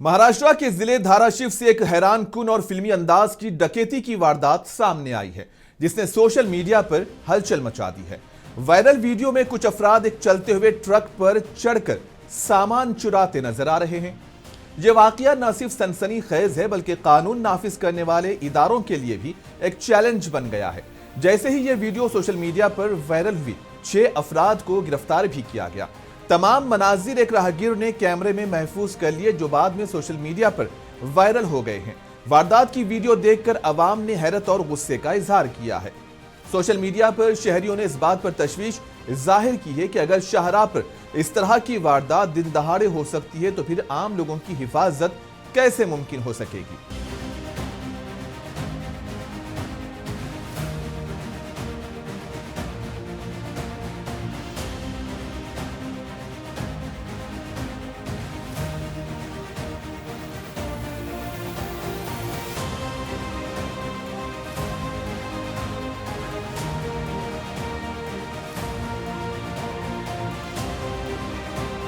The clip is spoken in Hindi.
महाराष्ट्र के जिले धाराशिव से एक हैरानकुन और फिल्मी अंदाज की डकैती की वारदात सामने आई है, जिसने सोशल मीडिया पर हलचल मचा दी है। वायरल वीडियो में कुछ अफराद एक चलते हुए ट्रक पर चढ़कर सामान चुराते नजर आ रहे हैं। यह वाकया न सिर्फ सनसनीखेज है, बल्कि कानून नाफिज करने वाले इदारों के लिए भी एक चैलेंज बन गया है। जैसे ही यह वीडियो सोशल मीडिया पर वायरल हुई, 6 अफराद को गिरफ्तार भी किया गया। तमाम मनाजिर एक राहगीर ने कैमरे में महफूज कर लिए, जो बाद में सोशल मीडिया पर वायरल हो गए हैं। वारदात की वीडियो देखकर अवाम ने हैरत और गुस्से का इजहार किया है। सोशल मीडिया पर शहरियों ने इस बात पर तशवीश जाहिर की है कि अगर शाहराह पर इस तरह की वारदात दिन दहाड़े हो सकती है, तो फिर आम लोगों की हिफाजत कैसे मुमकिन हो सकेगी।